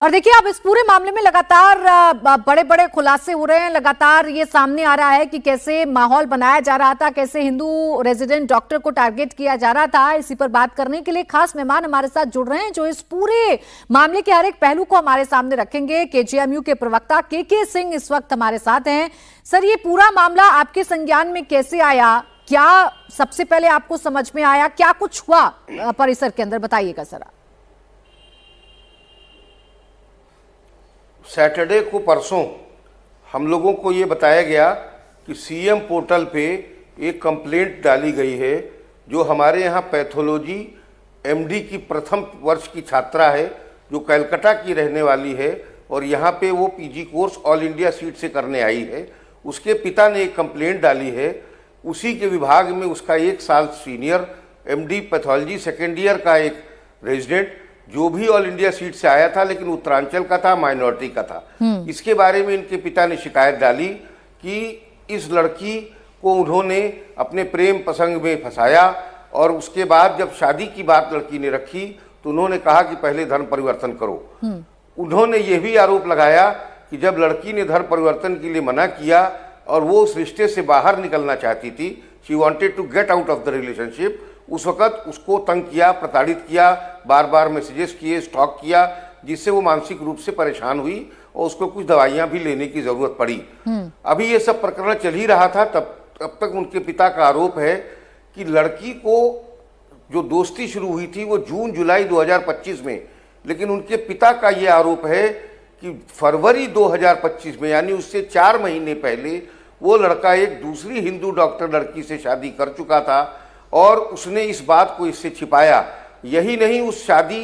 और देखिए अब इस पूरे मामले में लगातार बड़े बड़े खुलासे हो रहे हैं। लगातार ये सामने आ रहा है कि कैसे माहौल बनाया जा रहा था, कैसे हिंदू रेजिडेंट डॉक्टर को टारगेट किया जा रहा था। इसी पर बात करने के लिए खास मेहमान हमारे साथ जुड़ रहे हैं जो इस पूरे मामले के हर एक पहलू को हमारे सामने रखेंगे। केजीएमयू के प्रवक्ता के सिंह इस वक्त हमारे साथ हैं। सर, ये पूरा मामला आपके संज्ञान में कैसे आया? क्या सबसे पहले आपको समझ में आया? क्या कुछ हुआ परिसर के अंदर, बताइएगा सर। सैटरडे को परसों हम लोगों को ये बताया गया कि सीएम पोर्टल पे एक कंप्लेंट डाली गई है जो हमारे यहाँ पैथोलॉजी एमडी की प्रथम वर्ष की छात्रा है जो कलकत्ता की रहने वाली है और यहाँ पे वो PG course all India seat से करने आई है। उसके पिता ने एक कंप्लेंट डाली है। उसी के विभाग में उसका 1 साल senior MD pathology second year का एक रेजिडेंट जो भी ऑल इंडिया सीट से आया था लेकिन उत्तरांचल का था, माइनॉरिटी का था। इसके बारे में इनके पिता ने शिकायत डाली कि इस लड़की को उन्होंने अपने प्रेम प्रसंग में फंसाया और उसके बाद जब शादी की बात लड़की ने रखी तो उन्होंने कहा कि पहले धर्म परिवर्तन करो। उन्होंने यह भी आरोप लगाया कि जब लड़की ने धर्म परिवर्तन के लिए मना किया और वो उस रिश्ते से बाहर निकलना चाहती थी, she wanted to get out of the relationship, उस वक्त उसको तंग किया, प्रताड़ित किया, बार बार मैसेजेस किए, स्टॉक किया, जिससे वो मानसिक रूप से परेशान हुई और उसको कुछ दवाइयां भी लेने की जरूरत पड़ी। अभी ये सब प्रकरण चल ही रहा था तब तक उनके पिता का आरोप है कि लड़की को जो दोस्ती शुरू हुई थी वो जून जुलाई 2025 में, लेकिन उनके पिता का ये आरोप है कि फरवरी 2025 में यानी उससे 4 महीने पहले वो लड़का एक दूसरी हिंदू डॉक्टर लड़की से शादी कर चुका था और उसने इस बात को इससे छिपाया। यही नहीं, उस शादी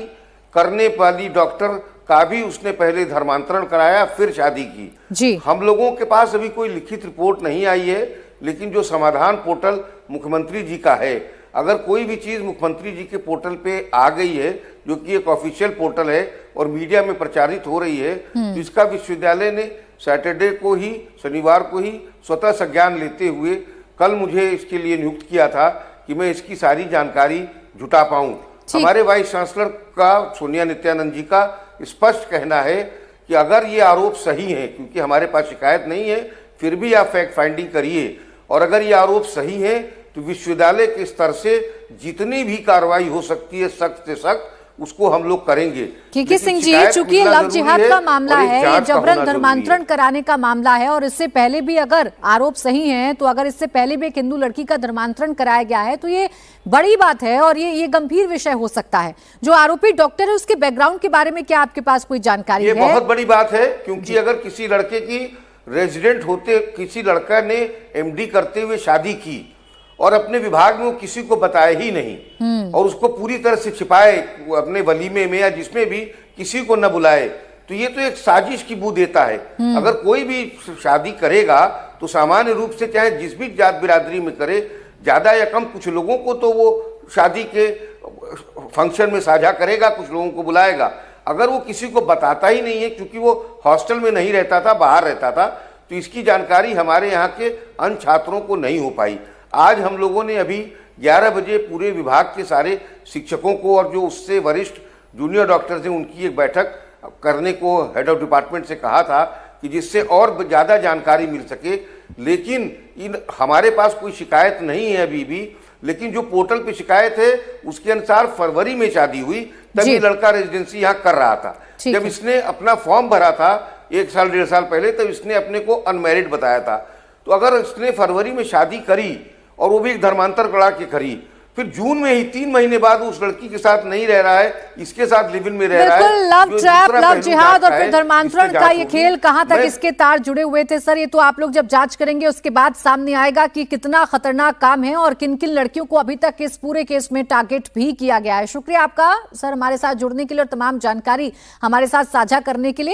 करने वाली डॉक्टर का भी उसने पहले धर्मांतरण कराया, फिर शादी की जी। हम लोगों के पास अभी कोई लिखित रिपोर्ट नहीं आई है, लेकिन जो समाधान पोर्टल मुख्यमंत्री जी का है, अगर कोई भी चीज मुख्यमंत्री जी के पोर्टल पे आ गई है जो कि एक ऑफिशियल पोर्टल है और मीडिया में प्रचारित हो रही है, तो इसका विश्वविद्यालय ने सैटरडे को ही, शनिवार को ही स्वतः संज्ञान लेते हुए कल मुझे इसके लिए नियुक्त किया था कि मैं इसकी सारी जानकारी जुटा पाऊं। हमारे वाइस चांसलर का, सोनिया नित्यानंद जी का स्पष्ट कहना है कि अगर ये आरोप सही है, क्योंकि हमारे पास शिकायत नहीं है, फिर भी आप फैक्ट फाइंडिंग करिए और अगर ये आरोप सही है तो विश्वविद्यालय के स्तर से जितनी भी कार्रवाई हो सकती है सख्त से सख्त उसको हम लोग करेंगे। के सिंह जी, चूंकि लव जिहाद का मामला है, ये जबरन धर्मांतरण कराने का मामला है और इससे पहले भी अगर आरोप सही है तो अगर इससे पहले भी एक हिंदू लड़की का धर्मांतरण कराया गया है तो ये बड़ी बात है और ये गंभीर विषय हो सकता है। जो आरोपी डॉक्टर है उसके बैकग्राउंड के बारे में क्या आपके पास कोई जानकारी है? ये बहुत बड़ी बात है, क्योंकि अगर किसी लड़के की रेजिडेंट होते, किसी लड़का ने एमडी करते हुए शादी की और अपने विभाग में वो किसी को बताया ही नहीं और उसको पूरी तरह से छिपाए, अपने वलीमे में या जिसमें भी किसी को न बुलाए, तो ये तो एक साजिश की बू देता है। अगर कोई भी शादी करेगा तो सामान्य रूप से चाहे जिस भी जात बिरादरी में करे, ज्यादा या कम कुछ लोगों को तो वो शादी के फंक्शन में साझा करेगा, कुछ लोगों को बुलाएगा। अगर वो किसी को बताता ही नहीं है, क्योंकि वो हॉस्टल में नहीं रहता था, बाहर रहता था, तो इसकी जानकारी हमारे यहाँ के अन्य छात्रों को नहीं हो पाई। आज हम लोगों ने अभी 11 बजे पूरे विभाग के सारे शिक्षकों को और जो उससे वरिष्ठ जूनियर डॉक्टर्स हैं उनकी एक बैठक करने को हेड ऑफ डिपार्टमेंट से कहा था कि जिससे और ज़्यादा जानकारी मिल सके। लेकिन हमारे पास कोई शिकायत नहीं है अभी भी, लेकिन जो पोर्टल पे शिकायत है उसके अनुसार फरवरी में शादी हुई, तभी लड़का रेजिडेंसी यहाँ कर रहा था। जब इसने अपना फॉर्म भरा था 1 साल 1.5 साल पहले, तब इसने अपने को अनमैरिड बताया था। तो अगर इसने फरवरी में शादी करी और वो भी एक धर्मांतर करा के करी, फिर जून में ही 3 महीने बाद उस लड़की के साथ नहीं रह रहा है, इसके साथ लिव इन में रह रहा है। लव ट्रैप, लव जिहाद और फिर धर्मांतरण का ये खेल कहां तक इसके तार जुड़े हुए थे सर, ये तो आप लोग जब जांच करेंगे उसके बाद सामने आएगा कि कितना खतरनाक काम है और किन किन लड़कियों को अभी तक इस पूरे केस में टारगेट भी किया गया है। शुक्रिया आपका सर हमारे साथ जुड़ने के लिए और तमाम जानकारी हमारे साथ साझा करने के लिए।